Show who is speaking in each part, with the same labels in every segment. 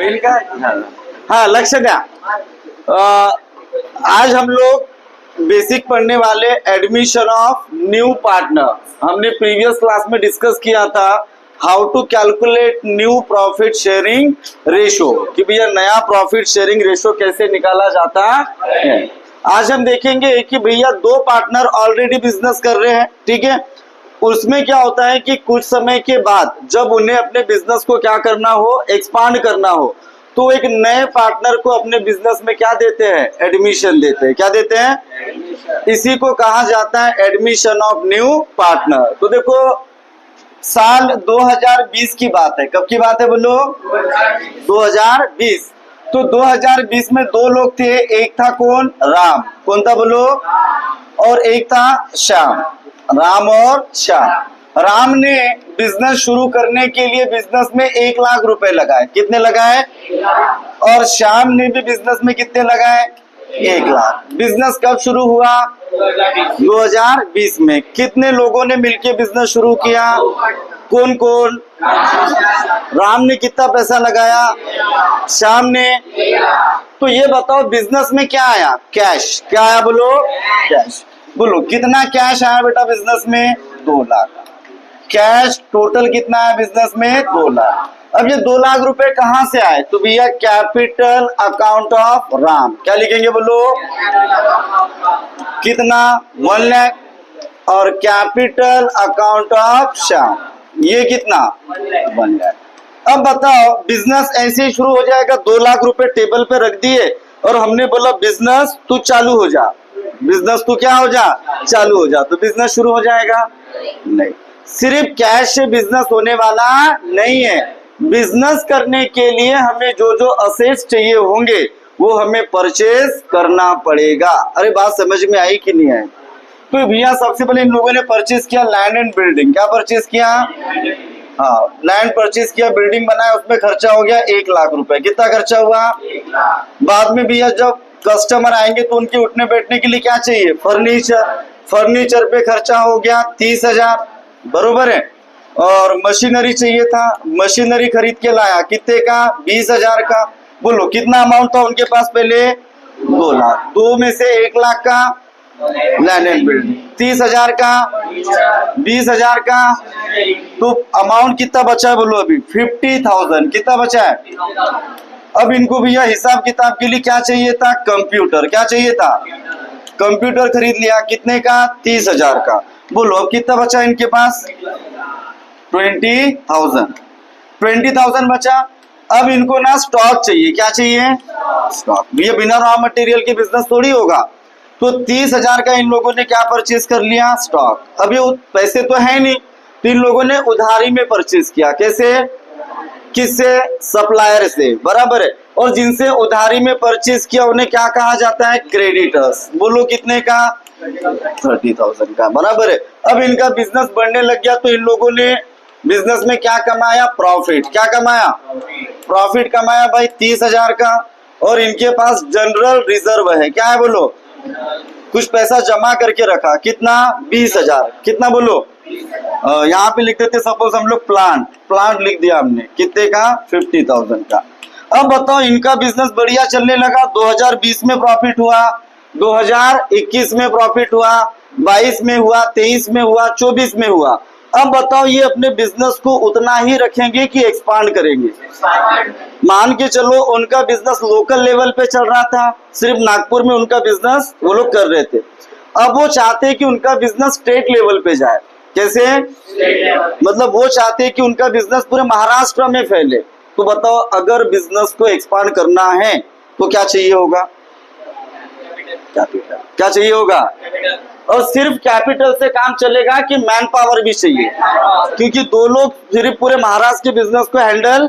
Speaker 1: होईल का? हाँ, लक्ष्य द्या। आज हम लोग बेसिक पढ़ने वाले एडमिशन ऑफ न्यू पार्टनर। हमने प्रीवियस क्लास में डिस्कस किया था how to calculate new profit sharing ratio, कि भैया नया प्रॉफिट शेयरिंग रेशो कैसे निकाला जाता है। आज हम देखेंगे कि भैया दो पार्टनर ऑलरेडी बिजनेस कर रहे हैं, ठीक है। उसमें क्या होता है कि कुछ समय के बाद जब उन्हें अपने बिजनेस को क्या करना हो, एक्सपांड करना हो, तो एक नए पार्टनर को अपने बिजनेस में क्या देते हैं, एडमिशन देते हैं। क्या देते हैं? इसी को कहा जाता है एडमिशन ऑफ न्यू पार्टनर। तो देखो साल 2020 की बात है। कब की बात है बोलो? 2020। तो 2020 में दो लोग थे, एक था कौन? राम। कौन था बोलो? और एक था श्याम। राम और श्याम। राम ने बिजनेस शुरू करने के लिए बिजनेस में 1 लाख रुपए लगाए। कितने लगाए? और श्याम ने भी बिजनेस में कितने लगाए? 1 लाख। बिजनेस कब शुरू हुआ? 2020 में। कितने लोगों ने मिलके बिजनेस शुरू किया? कौन कौन? राम ने कितना पैसा लगाया? श्याम ने। तो ये बताओ बिजनेस में क्या आया? कैश। क्या आया बोलो? कैश। बोलो कितना कैश आया बेटा बिजनेस में? 2 लाख। कैश टोटल कितना है बिजनेस में? 2 लाख। अब ये 2 लाख रुपए कहां से आए? तो भैया कैपिटल अकाउंट ऑफ राम। क्या लिखेंगे बोलो? कितना? 1 लाख। और कैपिटल अकाउंट ऑफ श्याम ये कितना? 1 लाख। अब बताओ बिजनेस ऐसे ही शुरू हो जाएगा। 2 लाख रुपए टेबल पे रख दिए और हमने बोला बिजनेस तू चालू हो जा। बिजनेस तू क्या हो जा? चालू हो जा। तो बिजनेस शुरू हो जाएगा? नहीं। सिर्फ कैश से बिजनेस होने वाला नहीं है। बिजनेस करने के लिए हमें जो जो असेट्स चाहिए होंगे वो हमें परचेज करना पड़ेगा। अरे बात समझ में आई कि नहीं आई? तो भैया सबसे पहले इन लोगों ने परचेज किया लैंड एंड बिल्डिंग। क्या परचेज किया? हाँ, लैंड परचेज किया, बिल्डिंग बनाया, उसमें खर्चा हो गया 1 लाख रुपए। कितना खर्चा हुआ? बाद में भैया जब कस्टमर आएंगे तो उनके उठने बैठने के लिए क्या चाहिए? फर्नीचर। फर्नीचर पे खर्चा हो गया 30,000। बरोबर है। और मशीनरी चाहिए था, मशीनरी खरीद के लाया। कितने का? 20,000 का। बोलो कितना अमाउंट था उनके पास पहले? 2 लाख। 2 में से 1 लाख का लैंड एंड बिल्डिंग, 30,000 का, 20,000 का। तो अमाउंट कितना बचा है बोलो? अभी 50,000। कितना बचा है? अब इनको भैया हिसाब किताब के लिए क्या चाहिए था? कंप्यूटर। क्या चाहिए था? कंप्यूटर खरीद लिया। कितने का? 30,000 का। बोलो अब कितना बचा इनके पास? 20,000। 20,000 बचा। अब इनको ना स्टॉक चाहिए। क्या चाहिए? स्टॉक। भैया बिना रॉ मटेरियल के बिजनेस थोड़ी होगा। तो 30,000 का इन लोगों ने क्या परचेज कर लिया? स्टॉक। अब ये पैसे तो है नहीं, तो इन लोगों ने उधारी में परचेज किया। कैसे? किससे? सप्लायर से। बराबर है। और जिनसे उधारी में परचेज किया उन्हें क्या कहा जाता है? क्रेडिटर्स। बोलो कितने का? 30,000 का। बराबर है। अब इनका बिजनेस बढ़ने लग गया तो इन लोगों ने बिजनेस में क्या कमाया? प्रॉफिट। क्या कमाया? प्रॉफिट कमाया भाई 30,000 का। और इनके पास जनरल रिजर्व है। क्या है बोलो? कुछ पैसा जमा करके रखा। कितना? 20,000। कितना बोलो? यहाँ पे लिख देते सपोज हम लोग प्लांट लिख दिया हमने। कितने का? 50,000 का। अब बताओ इनका बिजनेस बढ़िया चलने लगा। 2020 में प्रॉफिट हुआ, 2021 में प्रॉफिट हुआ, 22 में हुआ, 23 में हुआ, 24 में हुआ। अब बताओ ये अपने बिजनेस को उतना ही रखेंगे कि एक्सपांड करेंगे? मान के चलो उनका बिजनेस लोकल लेवल पे चल रहा था, सिर्फ नागपुर में उनका बिजनेस वो लोग कर रहे थे। अब वो चाहते हैं कि उनका बिजनेस स्टेट लेवल पे जाए। कैसे? मतलब वो चाहते हैं कि उनका बिजनेस पूरे महाराष्ट्र में फैले। तो बताओ अगर बिजनेस को एक्सपांड करना है तो क्या चाहिए होगा? कैपिटल। क्या चाहिए होगा? और सिर्फ कैपिटल से काम चलेगा कि मैन पावर भी चाहिए? क्योंकि 2 लोग सिर्फ पूरे महाराष्ट्र के बिजनेस को हैंडल,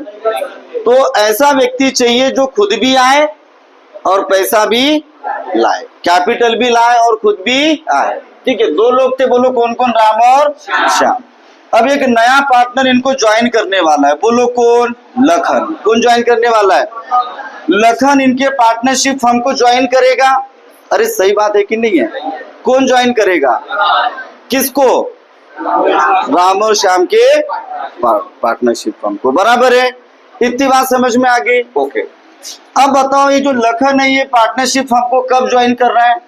Speaker 1: तो ऐसा व्यक्ति चाहिए जो खुद भी आए और पैसा भी लाए, कैपिटल भी लाए और खुद भी आए। ठीक है, 2 लोग थे। बोलो कौन कौन? राम और श्याम। अब एक नया पार्टनर इनको ज्वाइन करने वाला है। बोलो कौन? लखन। कौन ज्वाइन करने वाला है? लखन इनके पार्टनरशिप फर्म को ज्वाइन करेगा। अरे सही बात है कि नहीं है? कौन ज्वाइन करेगा? किसको? राम और श्याम के पार्टनरशिप फर्म को। बराबर है। इतनी बात समझ में आ गई? ओके। अब बताओ ये जो लखन है ये पार्टनरशिप हमको कब ज्वाइन कर रहा है?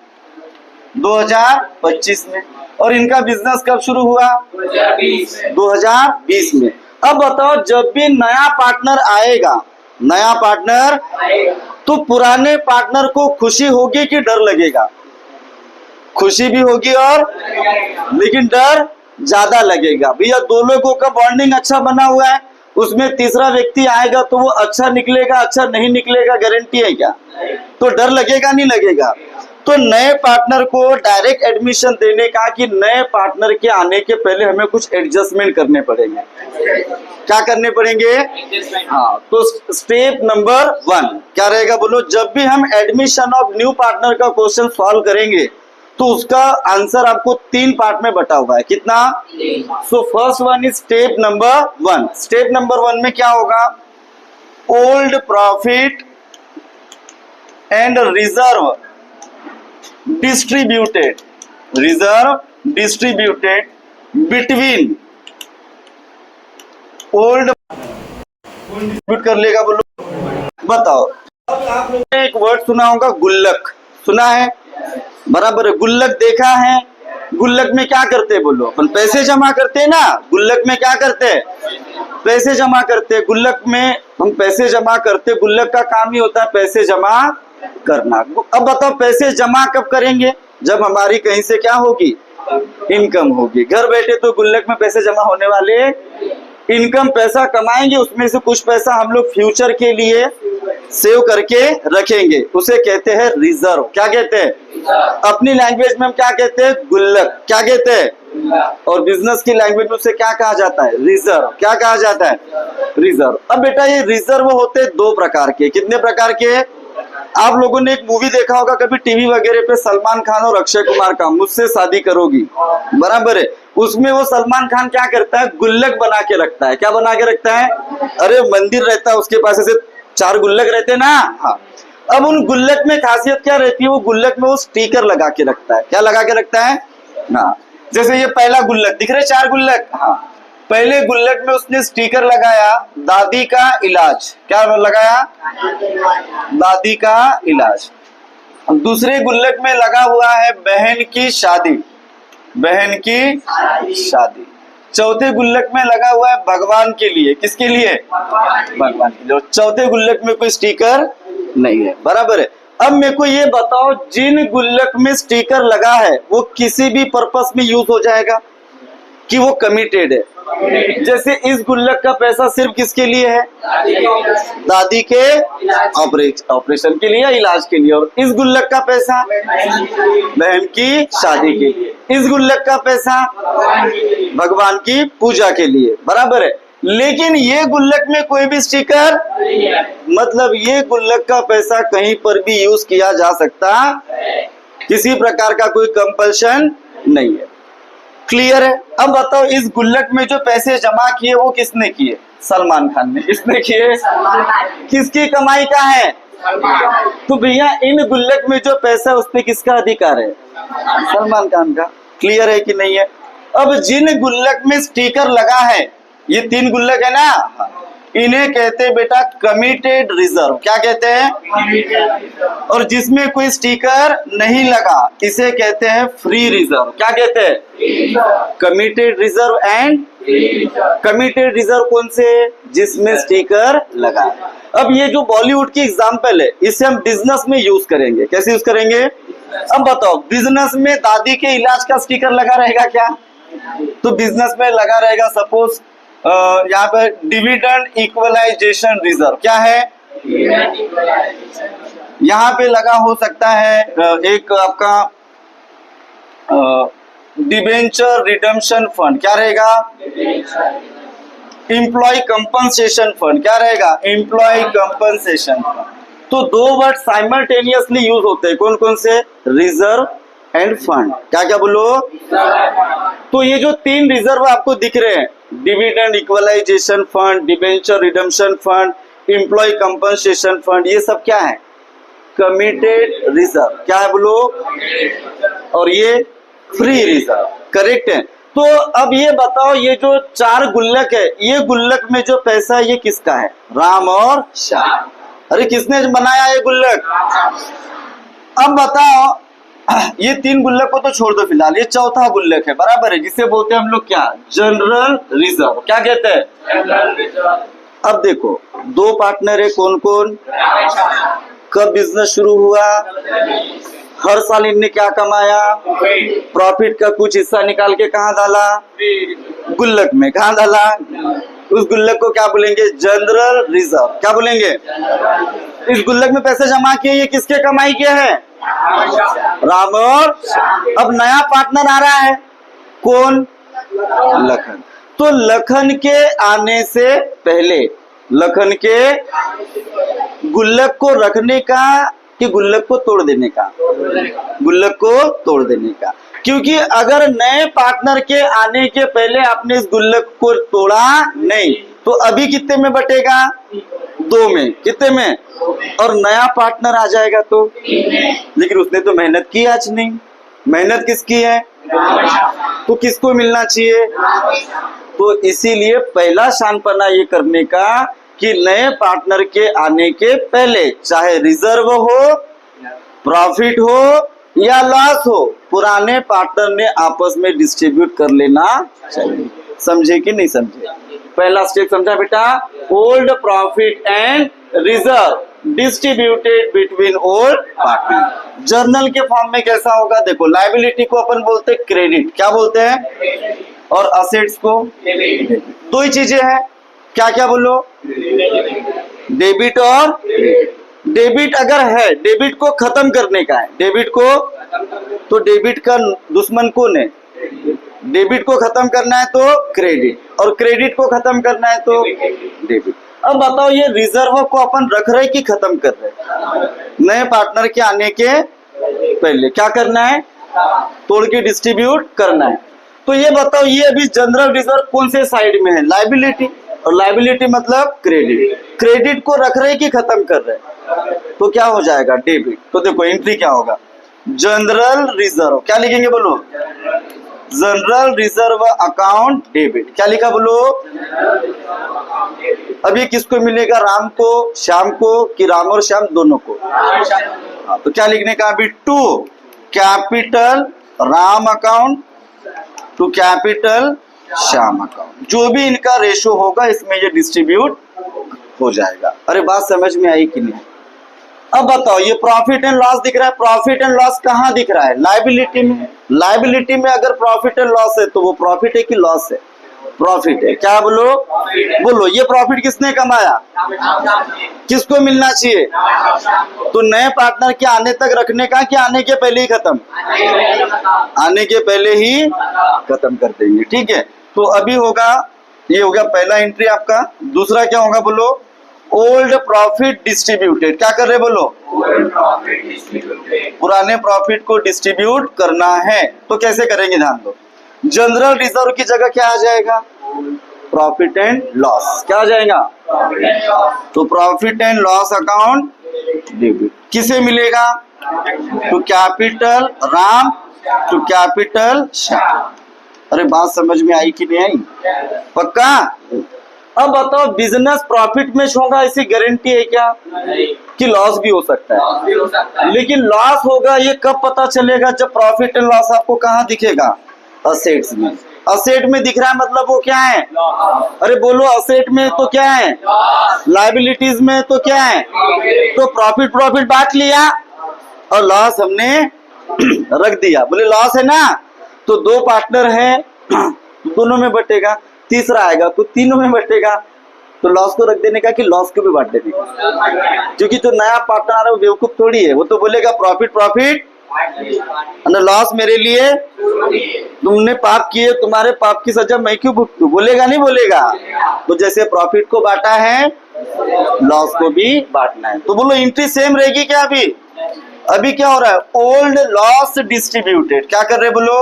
Speaker 1: 2025 में। और इनका बिजनेस कब शुरू हुआ? 2020 में। अब बताओ जब भी नया पार्टनर आएगा, नया पार्टनर, तो पुराने पार्टनर को खुशी होगी कि डर लगेगा? खुशी भी होगी और लेकिन डर ज्यादा लगेगा। भैया दो लोगों का बॉन्डिंग अच्छा बना हुआ है, उसमें तीसरा व्यक्ति आएगा तो वो अच्छा निकलेगा, अच्छा नहीं निकलेगा, गारंटी है क्या? तो डर लगेगा नहीं लगेगा? तो नए पार्टनर को डायरेक्ट एडमिशन देने का कि नए पार्टनर के आने के पहले हमें कुछ एडजस्टमेंट करने पड़ेंगे। क्या करने पड़ेंगे? हाँ, तो स्टेप नंबर 1 क्या रहेगा बोलो? जब भी हम एडमिशन ऑफ न्यू पार्टनर का क्वेश्चन सॉल्व करेंगे तो उसका आंसर आपको 3 पार्ट में बटा हुआ है। कितना? So first one is step number 1। Step number 1 में क्या होगा? Old profit and reserve distributed, reserve distributed between old कर लेगा बोलो। बताओ, अब आप लोगों ने एक वर्ड सुना होगा गुल्लक, सुना है? बराबर है। गुल्लक देखा है? गुल्लक में क्या करते हैं बोलो? अपन पैसे जमा करते हैं ना। गुल्लक में क्या करते हैं? पैसे जमा करते हैं। गुल्लक में हम पैसे जमा करते, गुल्लक का काम ही होता है पैसे जमा करना। अब बताओ पैसे जमा कब करेंगे? जब हमारी कहीं से क्या होगी? इनकम होगी। घर बैठे तो गुल्लक में पैसे जमा होने वाले, इनकम पैसा कमाएंगे, उसमें से कुछ पैसा हम लोग फ्यूचर के लिए सेव करके रखेंगे, उसे कहते हैं रिजर्व। क्या कहते हैं? अपनी लैंग्वेज में हम क्या कहते हैं? गुल्लक। क्या कहते हैं? और बिजनेस की लैंग्वेज में उसे क्या कहा जाता है? रिजर्व। क्या कहा जाता है? रिजर्व। अब बेटा ये रिजर्व होते 2 प्रकार के। कितने प्रकार के? आप लोगों ने एक मूवी देखा होगा कभी टीवी वगैरह पे, सलमान खान और अक्षय कुमार का, मुझसे शादी करोगी, बराबर है। उसमें वो सलमान खान क्या करता है? गुल्लक बना के रखता है। क्या बना के रखता है? अरे मंदिर रहता है उसके पास, ऐसे 4 गुल्लक रहते हैं ना। हाँ, अब उन गुल्लक में खासियत क्या रहती है? वो गुल्लक में वो स्टिकर लगा के रखता है। क्या लगा के रखता है? हाँ, जैसे ये पहला गुल्लक दिख रहे 4 गुल्लक। हाँ, पहले गुल्लक में उसने स्टिकर लगाया दादी का इलाज। क्या लगाया? दादी का इलाज। दूसरे गुल्लक में लगा हुआ है बहन की शादी, बहन की शादी। चौथे गुल्लक में लगा हुआ है भगवान के लिए। किसके लिए? भगवान के लिए। और चौथे गुल्लक में कोई स्टिकर नहीं है, बराबर है। अब मेरे को ये बताओ, जिन गुल्लक में स्टिकर लगा है वो किसी भी पर्पस में यूज हो जाएगा कि वो कमिटेड है? जैसे इस गुल्लक का पैसा सिर्फ किसके लिए है? दादी के ऑपरेशन के लिए, इलाज के लिए। और इस गुल्लक का पैसा बहन की शादी के लिए। इस गुल्लक का पैसा भगवान की पूजा के लिए, बराबर है। लेकिन ये गुल्लक में कोई भी स्टिकर, मतलब ये गुल्लक का पैसा कहीं पर भी यूज किया जा सकता, किसी प्रकार का कोई कंपल्शन नहीं है। क्लियर है? अब बताओ इस गुल्लक में जो पैसे जमा किए वो किसने किए? सलमान खान ने। किसने किए? किसकी कमाई का है? तो भैया इन गुल्लक में जो पैसा उस पे किसका अधिकार है? सलमान खान का। क्लियर है कि नहीं है? अब जिन गुल्लक में स्टिकर लगा है, ये 3 गुल्लक है ना, इन्हें कहते हैं बेटा कमिटेड रिजर्व। क्या कहते हैं? और जिसमें कोई स्टिकर नहीं लगा इसे कहते हैं फ्री रिजर्व। क्या कहते हैं? Committed reserve and committed reserve कौन से? जिसमें स्टिकर लगा। अब ये जो बॉलीवुड की एग्जांपल है इसे हम बिजनेस में यूज करेंगे। कैसे यूज करेंगे? अब बताओ, बिजनेस में दादी के इलाज का स्टिकर लगा रहेगा क्या? तो बिजनेस में लगा रहेगा सपोज यहाँ पे डिविडेंड इक्वलाइजेशन रिजर्व। क्या है? यहाँ पे लगा हो सकता है एक आपका डिबेंचर रिडेम्पशन फंड। क्या रहेगा? Employ compensation fund. क्या रहेगा? Employ compensation fund. तो 2 वर्ड साइमल्टेनियसली यूज होते हैं। कौन कौन से? Reserve end fund. क्या क्या बोलो? तो ये जो 3 रिजर्व आपको दिख रहे हैं, dividend equalisation fund, debenture redemption fund, employ compensation fund, ये सब क्या है? Committed reserve. क्या है बोलो? और ये फ्री रिजर्व। करेक्ट है? तो अब ये बताओ, ये जो 4 गुल्लक है, ये गुल्लक में जो पैसा है ये किसका है? राम और श्याम। अरे किसने बनाया ये गुल्लक? अब बताओ, ये 3 गुल्लक को तो छोड़ दो फिलहाल, ये चौथा गुल्लक है, बराबर है, जिसे बोलते हैं हम लोग क्या? General reserve. क्या कहते हैं? General reserve. अब देखो 2 पार्टनर है, कौन कौन? कब बिजनेस शुरू हुआ? हर साल इनने क्या कमाया? प्रॉफिट का कुछ हिस्सा निकाल के कहाँ डाला? गुल्लक में। कहाँ डाला? उस गुल्लक को क्या बोलेंगे? General reserve. क्या बोलेंगे? इस गुल्लक में पैसे जमा किए, ये किसके कमाई के है? राम और। अब नया पार्टनर आ रहा है, कौन? लखन। तो लखन के आने से पहले, लखन के गुल्लक को रखने का कि गुल्लक को तोड़ देने का? गुल्लक को तोड़ देने का। क्योंकि अगर नए पार्टनर के आने के पहले आपने इस गुल्लक को तोड़ा नहीं, तो अभी कितने में बटेगा? 2 में। कितने में? और नया पार्टनर आ जाएगा तो? लेकिन उसने तो मेहनत की आज नहीं। मेहनत किसकी है? तो किसको मिलना चाहिए? तो इसीलिए पहला शानपना ये करने का कि नए पार्टनर के आने के पहले, चाहे रिजर्व हो, प्रॉफिट हो या लॉस हो, पुराने पार्टनर ने आपस में डिस्ट्रीब्यूट कर लेना चाहिए। समझे कि नहीं समझे? पहला स्टेप समझा बेटा? Old profit and reserve distributed between old partner. Journal के फॉर्म में कैसा होगा? देखो, लायबिलिटी को अपन बोलते हैं क्रेडिट। क्या बोलते हैं? और असेट्स को डेबिट। 2 ही चीजें हैं। क्या क्या बोलो? डेबिट और डेबिट अगर है, डेबिट को खत्म करने का है, डेबिट को, तो डेबिट का दुश्मन कौन है? डेबिट को खत्म करना है तो क्रेडिट, और क्रेडिट को खत्म करना है तो डेबिट। अब बताओ, ये रिजर्व को अपन रख रहे कि खत्म कर रहे? नए पार्टनर के आने के पहले क्या करना है? तोड़ के डिस्ट्रीब्यूट करना है। तो ये बताओ, ये अभी जनरल रिजर्व कौन से साइड में है? लायबिलिटी। और लायबिलिटी मतलब क्रेडिट। क्रेडिट को रख रहे कि खत्म कर रहे? तो क्या हो जाएगा? डेबिट। तो देखो एंट्री क्या होगा? General reserve. क्या लिखेंगे बोलो? General reserve account debit. क्या लिखा बोलो? अब ये किसको मिलेगा? राम को, श्याम को, कि राम और श्याम दोनों को? तो क्या लिखने का अभी? To capital Ram account to capital Shyam account. जो भी इनका रेशो होगा इसमें ये डिस्ट्रीब्यूट हो जाएगा। अरे बात समझ में आई कि नहीं? अब बताओ, ये प्रॉफिट एंड लॉस दिख रहा है। प्रॉफिट एंड लॉस कहाँ दिख रहा है? लायबिलिटी में। लायबिलिटी में अगर प्रॉफिट एंड लॉस है तो वो प्रॉफिट है कि लॉस है? प्रॉफिट है। क्या बोलो? बोलो, ये प्रॉफिट किसने कमाया? किसको मिलना चाहिए? तो नए पार्टनर के आने तक रखने का कि आने के पहले ही खत्म? आने के पहले ही खत्म कर देंगे। ठीक है, तो अभी होगा, ये हो गया पहला एंट्री आपका। दूसरा क्या होगा बोलो? Old profit distributed. क्या कर रहे बोलो? पुराने प्रॉफिट को डिस्ट्रीब्यूट करना है। तो कैसे करेंगे ध्यान दो। जनरल रिजर्व की जगह क्या आ जाएगा? Profit and loss. क्या आ जाएगा? तो profit and loss account debit किसे मिलेगा? To capital Ram to capital Shyam. अरे बात समझ में आई कि नहीं आई? पक्का? अब बताओ, बिजनेस प्रॉफिट में होगा ऐसी गारंटी है क्या? कि लॉस भी हो सकता है। लेकिन लॉस होगा ये कब पता चलेगा? जब प्रॉफिट एंड लॉस आपको कहाँ दिखेगा? असेट्स में। असेट में दिख रहा है मतलब वो क्या है? अरे बोलो, असेट में तो क्या है? लायबिलिटीज में तो क्या है? तो प्रॉफिट बांट लिया और लॉस हमने रख दिया। बोले लॉस है ना, तो 2 पार्टनर हैं तो दोनों में बटेगा। तीसरा आएगा तो तीनों में बटेगा। तो लॉस को रख देने का कि लॉस को भी बांट देने का? क्योंकि जो नया पार्टनर आ रहा है वो बेवकूफ थोड़ी है, वो तो बोलेगा प्रॉफिट लॉस मेरे लिए, तुमने पाप किए, तुम्हारे पाप की सजा मैं क्यों भुगतूं? बोलेगा नहीं बोलेगा? तो जैसे प्रॉफिट को बांटा है लॉस को भी बांटना है। तो बोलो एंट्री सेम रहेगी क्या? अभी क्या हो रहा है? Old loss distributed. क्या कर रहे बोलो?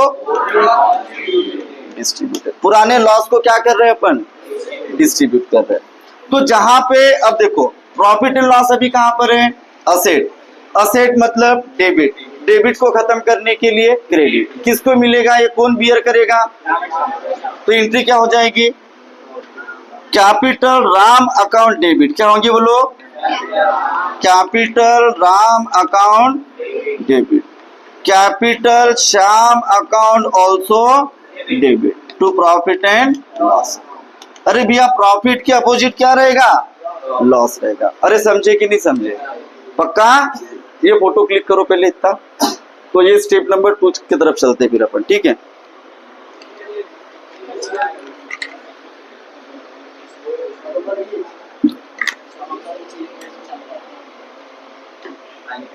Speaker 1: डिस्ट्रीब्यूटेड। पुराने लॉस को क्या कर रहे हैं अपन? डिस्ट्रीब्यूट कर रहे हैं। तो जहां पे अब देखो प्रॉफिट एंड लॉस अभी कहां पर है? असेट। असेट मतलब डेबिट। डेबिट को खत्म करने के लिए क्रेडिट। किसको मिलेगा, ये कौन बियर करेगा? तो एंट्री क्या हो जाएगी? Capital Ram account debit. क्या होंगे बोलो? Capital Ram account debit, capital Shyam account also debit to profit and loss. अरे भैया प्रॉफिट के अपोजिट क्या रहेगा? लॉस रहेगा। अरे समझे कि नहीं समझे? पक्का? ये फोटो क्लिक करो पहले इतना। तो ये स्टेप नंबर 2 की तरफ चलते फिर अपन, ठीक है?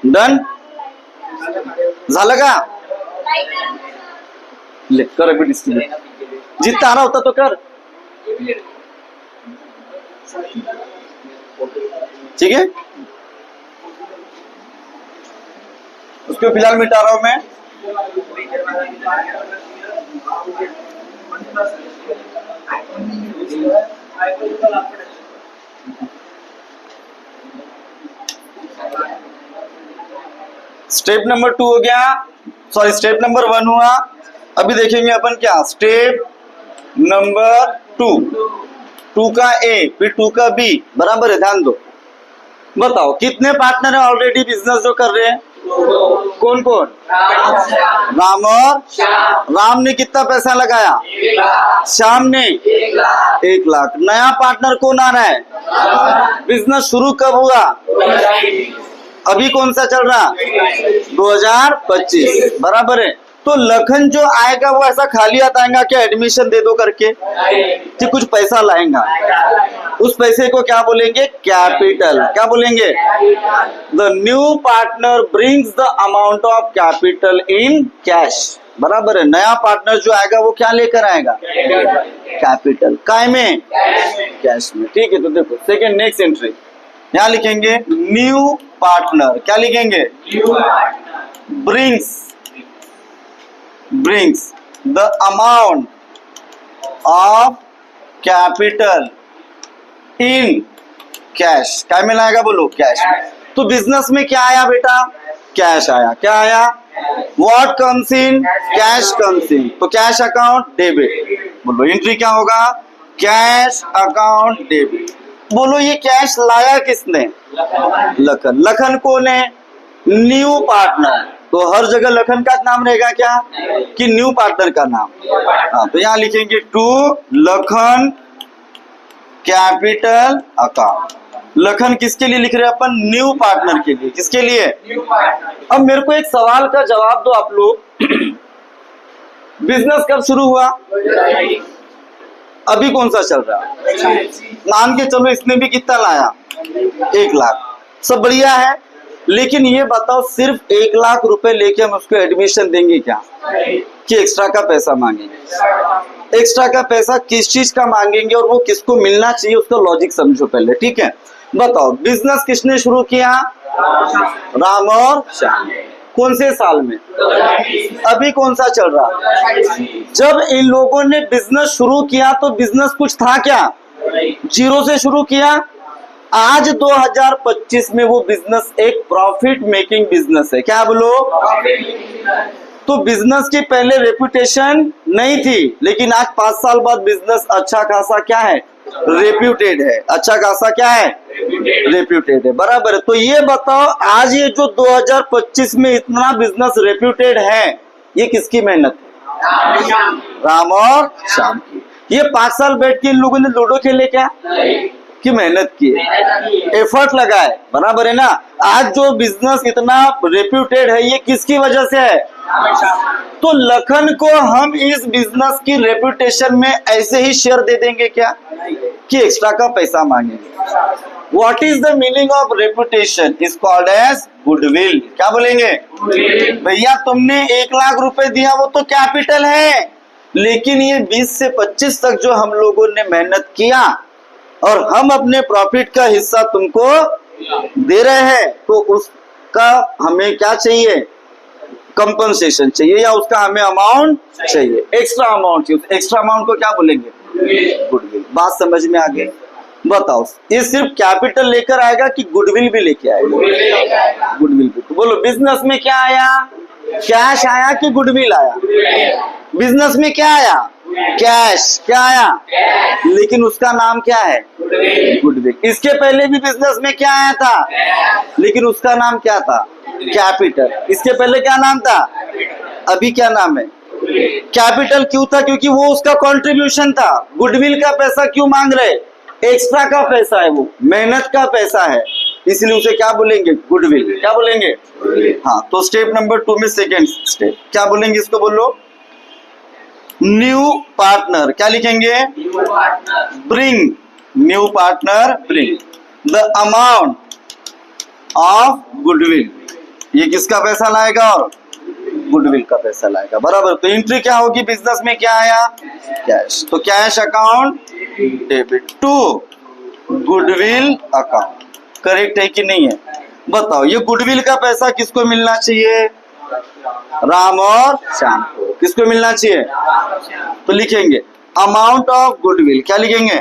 Speaker 1: डन झालं का? ले कर अभी डिस्ट्रीब्यूट, जितना आ रहा होता तो कर, ठीक है? उसको फिलहाल मिटा रहा हूं मैं। स्टेप नंबर 2 हो गया, सॉरी स्टेप नंबर 1 हुआ। अभी देखेंगे अपन क्या स्टेप नंबर 2 का ए फिर 2 का बी, बराबर है? ध्यान दो। बताओ कितने पार्टनर है ऑलरेडी बिजनेस जो कर रहे हैं? कौन कौन? राम और राम ने कितना पैसा लगाया? श्याम ने 1 लाख। नया पार्टनर कौन आ रहा है? बिजनेस शुरू कब हुआ? अभी कौन सा चल रहा? 2025, बराबर है? तो लखन जो आएगा वो ऐसा खाली हाथ आएगा क्या एडमिशन दे दो करके? कि कुछ पैसा लाएगा। उस पैसे को क्या बोलेंगे? कैपिटल। क्या बोलेंगे? The new partner brings the amount of capital in cash, बराबर है? नया पार्टनर जो आएगा वो क्या लेकर आएगा? कैपिटल। काय में? कैश में। ठीक है, तो देखो सेकेंड नेक्स्ट एंट्री यहां लिखेंगे न्यू पार्टनर। क्या लिखेंगे? brings the amount of capital in cash। क्या में लाएगा बोलो? कैश। तो बिजनेस में क्या आया बेटा? कैश आया। क्या आया? What comes in? Cash comes in। तो कैश अकाउंट डेबिट। बोलो एंट्री क्या होगा? Cash account debit. बोलो ये कैश लाया किसने? लखन। लखन कौन है? New partner. तो हर जगह लखन का नाम रहेगा क्या? कि न्यू पार्टनर का नाम? हाँ, तो यहाँ लिखेंगे to Lakhan capital account. Lakhan किसके लिए लिख रहे हैं अपन? न्यू पार्टनर के लिए। किसके लिए? अब मेरे को एक सवाल का जवाब दो आप लोग। बिजनेस कब शुरू हुआ? अभी कौन सा चल रहा? मान के चलो इसने भी कितना लाया? 1 लाख। सब बढ़िया है, लेकिन ये बताओ सिर्फ 1 लाख रुपए लेके हम उसको एडमिशन देंगे क्या? कि एक्स्ट्रा का पैसा मांगेंगे? एक्स्ट्रा का पैसा किस चीज का मांगेंगे और वो किसको मिलना चाहिए उसका लॉजिक समझो पहले, ठीक है? बताओ बिजनेस किसने शुरू किया? राम और श्याम। कौन से साल में? अभी कौन सा चल रहा? जब इन लोगों ने बिजनेस शुरू किया तो बिजनेस कुछ था क्या? 0 से शुरू किया। आज 2025 में वो बिजनेस एक प्रॉफिट मेकिंग बिजनेस है। क्या बोलो? तो बिजनेस की पहले रेपुटेशन नहीं थी, लेकिन आज 5 साल बाद बिजनेस अच्छा खासा क्या है? रेप्यूटेड है। अच्छा खासा क्या है? रेप्यूटेड है, बराबर है? तो ये बताओ आज ये जो 2025 में इतना बिजनेस रेप्यूटेड है, ये किसकी मेहनत है? राम और श्याम की। ये 5 साल बैठ के इन लोगों ने लूडो खेले क्या? की मेहनत की, एफर्ट लगाए, बराबर है ना? आज जो बिजनेस इतना रेप्यूटेड है ये किसकी वजह से है? तो लखन को हम इस बिजनेस की रेपुटेशन में ऐसे ही शेयर दे देंगे क्या? कि एक्स्ट्रा का पैसा मांगेंगे। What is the meaning of reputation? Is called as goodwill. क्या बोलेंगे? भैया तुमने 1 लाख रुपए दिया वो तो कैपिटल है, लेकिन ये 20 से 25 तक जो हम लोगों ने मेहनत किया और हम अपने प्रॉफिट का हिस्सा तुमको दे रहे हैं, तो उसका हमें क्या चाहिए? कंपनसेशन चाहिए, या उसका हमें अमाउंट चाहिए, एक्स्ट्रा अमाउंट चाहिए। एक्स्ट्रा अमाउंट को क्या बोलेंगे? गुडविल। बात समझ में आ गई? बताओ ये सिर्फ कैपिटल लेकर आएगा कि गुडविल भी लेके आएगा? गुडविल भी। तो बोलो बिजनेस में क्या आया? कैश आया कि गुडविल आया? बिजनेस में क्या आया? कैश। क्या आया? लेकिन उसका नाम क्या है? गुडविल। इसके पहले भी बिजनेस में क्या आया था? लेकिन उसका नाम क्या था? कैपिटल। इसके पहले क्या नाम था? अभी क्या नाम है? कैपिटल। क्यों था? क्योंकि वो उसका कंट्रीब्यूशन था। गुडविल का पैसा क्यों मांग रहे? एक्स्ट्रा का पैसा है, वो मेहनत का पैसा है, इसलिए उसे क्या बोलेंगे? गुडविल। क्या बोलेंगे? हाँ, तो स्टेप नंबर 2 में सेकेंड स्टेप क्या बोलेंगे? इसको बोलो न्यू पार्टनर। क्या लिखेंगे? Bring. New partner bring the amount of goodwill. ये किसका पैसा लाएगा? और गुडविल का पैसा लाएगा। बराबर। तो एंट्री क्या होगी? बिजनेस में क्या आया? कैश। तो cash account debit to goodwill account. Correct है कि नहीं है? बताओ, ये गुडविल का पैसा किसको मिलना चाहिए? राम और श्याम को। किसको मिलना चाहिए? तो लिखेंगे अमाउंट ऑफ गुडविल। क्या लिखेंगे?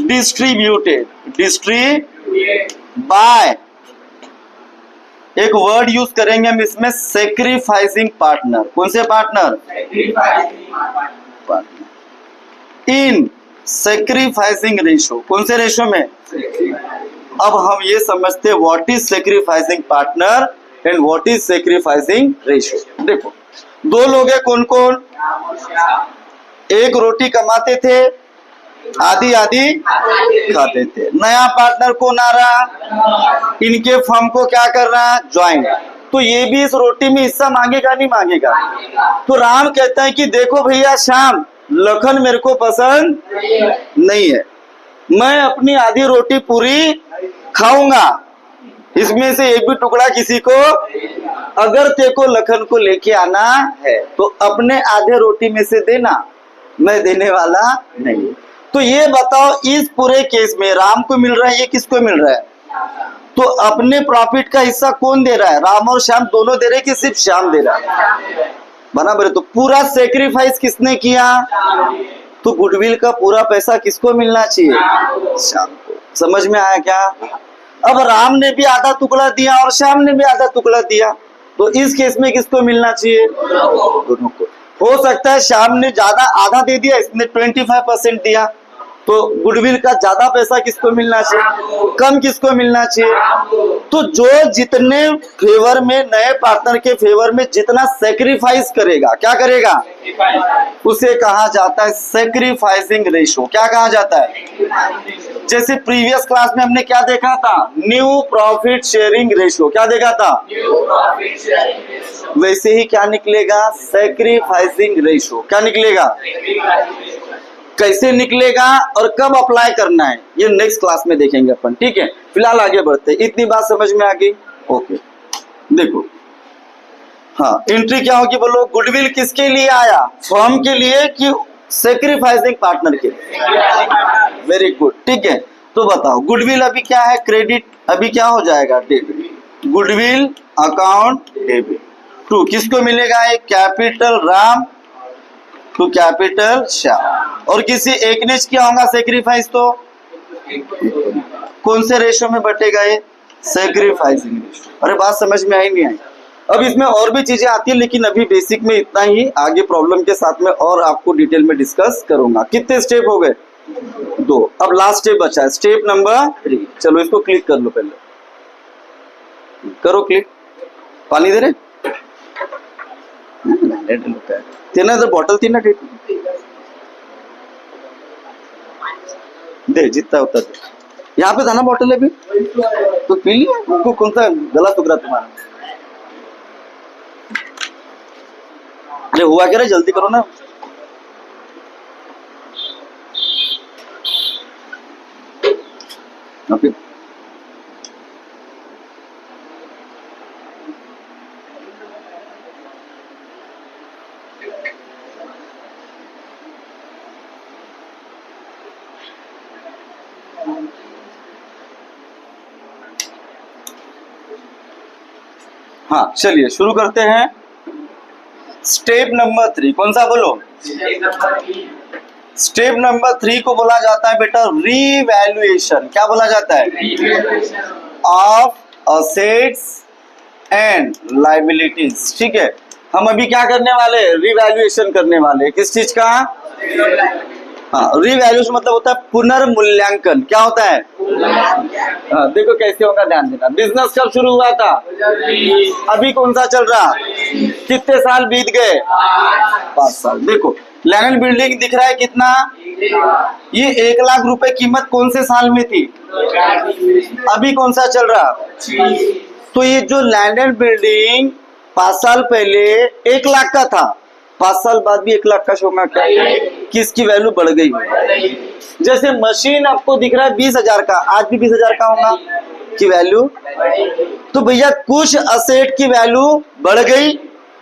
Speaker 1: डिस्ट्रीब्यूटेड। बाय, एक वर्ड यूज करेंगे हम इसमें, सेक्रीफाइसिंग पार्टनर। कौन से partner? Partner in sacrificing ratio. कौन से रेशो में? अब हम ये समझते हैं what is sacrificing partner and what is sacrificing ratio. देखो, दो लोग हैं, कौन कौन? एक रोटी कमाते थे, आधी आधी खाते थे। नया पार्टनर कौन आ रहा? इनके फर्म को क्या कर रहा? ज्वाइन। तो ये भी इस रोटी में हिस्सा मांगेगा नहीं मांगेगा? तो राम कहता है कि देखो भैया श्याम, लखन मेरे को पसंद नहीं है, मैं अपनी आधी रोटी पूरी खाऊंगा, इसमें से एक भी टुकड़ा किसी को, अगर तेको लखन को लेके आना है तो अपने आधे रोटी में से देना, मैं देने वाला नहीं। तो ये बताओ, इस पूरे केस में राम को मिल रहा है, ये किसको मिल रहा है? तो अपने प्रॉफिट का हिस्सा कौन दे रहा है? राम और श्याम दोनों दे रहे कि सिर्फ श्याम दे रहा है? बराबर है। तो पूरा सेक्रीफाइस किसने किया? तो गुडविल का पूरा पैसा किसको मिलना चाहिए? श्याम को। समझ में आया क्या? अब राम ने भी आधा टुकड़ा दिया और श्याम ने भी आधा टुकड़ा दिया, तो इस केस में किसको मिलना चाहिए? दोनों को। हो सकता है श्याम ने ज्यादा आधा दे दिया, इसने 25% दिया, तो गुडविल का ज्यादा पैसा किसको मिलना चाहिए? कम किसको मिलना चाहिए? तो जो जितने फेवर में, नए पार्टनर के फेवर में जितना सेक्रीफाइस करेगा, क्या करेगा? उसे कहा जाता है सेक्रीफाइसिंग रेशो। क्या कहा जाता है? जैसे प्रीवियस क्लास में हमने क्या देखा था? New profit sharing ratio. क्या देखा था? वैसे ही क्या निकलेगा? Sacrificing ratio. क्या निकलेगा? कैसे निकलेगा और कब अप्लाई करना है, ये नेक्स्ट क्लास में देखेंगे अपन। ठीक है, फिलहाल आगे बढ़ते हैं। इतनी बात समझ में आ गई? ओके, देखो, हाँ, एंट्री क्या होगी बोलो? गुडविल किसके लिए आया? फर्म के लिए कि सेक्रीफाइसिंग पार्टनर के लिए? Very good. ठीक है, तो बताओ, गुडविल अभी क्या है? क्रेडिट। अभी क्या हो जाएगा? Debit. Goodwill account debit to किसको मिलेगा? एक capital Ram to capital Shyam. और किसी एक ने किया होगा सेक्रीफाइस, तो कौन से रेशो में बटेगा? ये सेक्रीफाइसिंग रेशो। अरे बात समझ में आई नहीं आई? अब इसमें और भी चीजें आती है, लेकिन अभी बेसिक में इतना ही। आगे प्रॉब्लम के साथ में और आपको डिटेल में डिस्कस करूंगा। कितने स्टेप हो गए? 2। अब लास्ट स्टेप बचा है, स्टेप नंबर 3। चलो इसको क्लिक कर लो, पहले करो क्लिक। पानी दे रहे? तेना तो बॉटल थी ना, दे जितना उतना दे। यहाँ पे था ना बॉटल अभी, तो पी लिया। उनको कौन सा गला सुख रहा तुम्हारा? अरे हुआ क्या रे, जल्दी करो ना। ओके, हाँ चलिए शुरू करते हैं। स्टेप नंबर 3 कौन सा बोलो? स्टेप नंबर 3 को बोला जाता है बेटा रीवैल्यूएशन। क्या बोला जाता है? Of assets and liabilities. ठीक है, हम अभी क्या करने वाले हैं, रिवैल्यूएशन करने वाले हैं। किस चीज का? हाँ, रिवैल्यूएशन मतलब होता है पुनर्मूल्यांकन। क्या होता है? हाँ, देखो कैसे होगा, ध्यान देना। बिजनेस कब शुरू हुआ था? अभी कौन सा चल रहा? कितने साल बीत गए? 5 साल। देखो लैंड एंड बिल्डिंग दिख रहा है कितना? ये 1 लाख रुपए कीमत कौन से साल में थी? अभी कौन सा चल रहा? तो ये जो लैंड एंड बिल्डिंग 5 साल पहले 1 लाख का था, 5 साल बाद भी 1 लाख का होगा क्या? किसकी वैल्यू बढ़ गई? जैसे मशीन आपको दिख रहा है 20,000 का, आज भी 20,000 का होगा की वैल्यू। तो भैया कुछ असेट की वैल्यू बढ़ गई,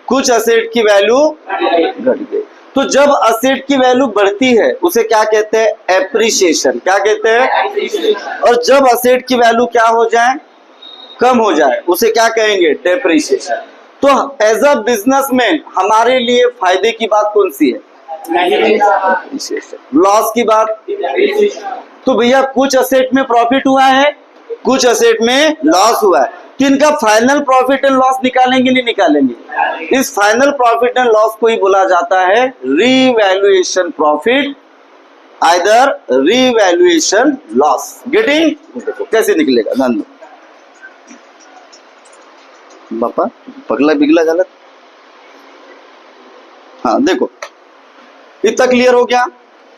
Speaker 1: कुछ असेट की वैल्यू घट गई। तो जब असेट की वैल्यू बढ़ती है उसे क्या कहते हैं? एप्रिसिएशन। क्या कहते हैं? और जब असेट की वैल्यू क्या हो जाए? कम हो जाए, उसे क्या कहेंगे? डेप्रिसिएशन। तो एज अ बिजनेसमैन हमारे लिए फायदे की बात कौन सी है? लॉस की बात? तो भैया कुछ असेट में प्रॉफिट हुआ है, कुछ असेट में लॉस हुआ है, तो इनका फाइनल प्रॉफिट एंड लॉस निकालेंगे नहीं निकालेंगे? इस फाइनल प्रॉफिट एंड लॉस को ही बोला जाता है revaluation profit, either revaluation loss. Getting? देखो कैसे निकलेगा, ध्यान दो। बापा पगला बिगला गलत। हाँ देखो इतना क्लियर हो गया।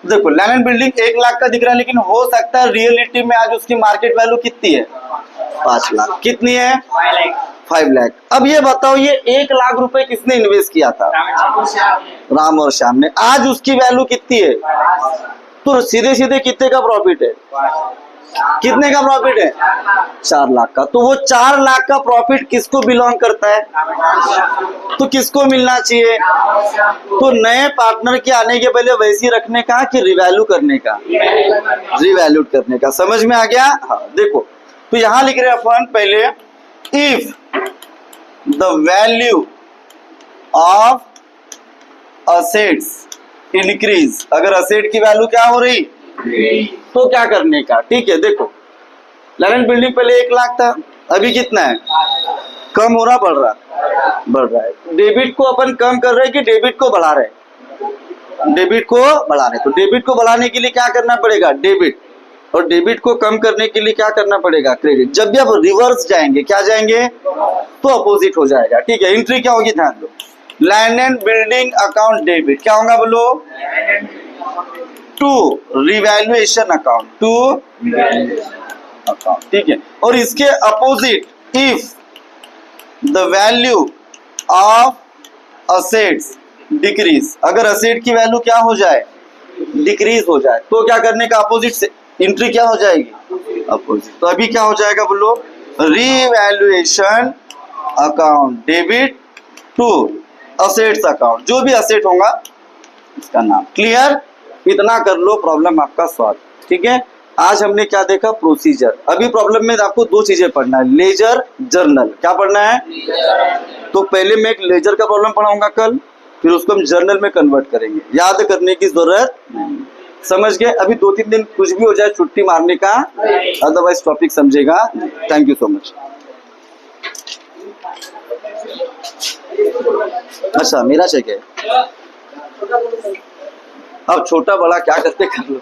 Speaker 1: देखो लैंड एंड बिल्डिंग 1 लाख का दिख रहा है, लेकिन हो सकता है रियलिटी में आज उसकी मार्केट वैल्यू कितनी है? 5 लाख। कितनी है? 5 लाख। अब ये बताओ, ये 1 लाख रुपए किसने इन्वेस्ट किया था? राम और श्याम ने। आज उसकी वैल्यू कितनी है? तो सीधे सीधे कितने का प्रॉफिट है? कितने का प्रॉफिट है? 4 लाख का। तो वो 4 लाख का प्रॉफिट किसको बिलोंग करता है? तो किसको मिलना चाहिए? तो नए पार्टनर के आने के पहले वैसी रखने का कि रिवैल्यू करने का? रिवैल्यूट करने का। समझ में आ गया? हाँ देखो, तो यहां लिख रहे हैं अपन पहले, if the value of assets increase. अगर असेट की वैल्यू क्या हो रही? तो क्या करने का? ठीक है, देखो लैंड एंड बिल्डिंग पहले 1 लाख था, अभी कितना है? कम हो रहा, बढ़ रहा? बढ़ रहा है। डेबिट को अपन कम कर रहे हैं कि डेबिट को बढ़ा रहे हैं? डेबिट को बढ़ा रहे हैं। तो डेबिट को बढ़ाने के लिए क्या करना पड़ेगा? डेबिट। और डेबिट को कम करने के लिए क्या करना पड़ेगा? क्रेडिट। जब भी आप रिवर्स जाएंगे, क्या जाएंगे? तो अपोजिट हो जाएगा। ठीक है, एंट्री क्या होगी? ध्यान दो, land and building account debit क्या होगा बोलो? To revaluation account, to account. ठीक है, और इसके अपोजिट, if the value of assets decrease. अगर असेट की वैल्यू क्या हो जाए? डिक्रीज हो जाए, तो क्या करने का? अपोजिट से एंट्री क्या हो जाएगी? अपोजिट। तो अभी क्या हो जाएगा बोलो? Revaluation account debit to assets account. जो भी असेट होगा इसका नाम। क्लियर? इतना कर लो, प्रॉब्लम आपका सॉल्व। ठीक है, आज हमने क्या देखा? प्रोसीजर। अभी प्रॉब्लम में आपको 2 चीजें पढ़ना है, लेजर, जर्नल। क्या पढ़ना है? तो पहले मैं एक लेजर का प्रॉब्लम पढ़ाऊंगा कल, फिर उसको हम जर्नल में कन्वर्ट करेंगे। याद करने की जरूरत नहीं। समझ गए? अभी 2-3 दिन कुछ भी हो जाए छुट्टी मारने का, अदरवाइज टॉपिक समझेगा। Thank you so much. अच्छा मेरा चेक है, अब छोटा बड़ा क्या करते कर लो।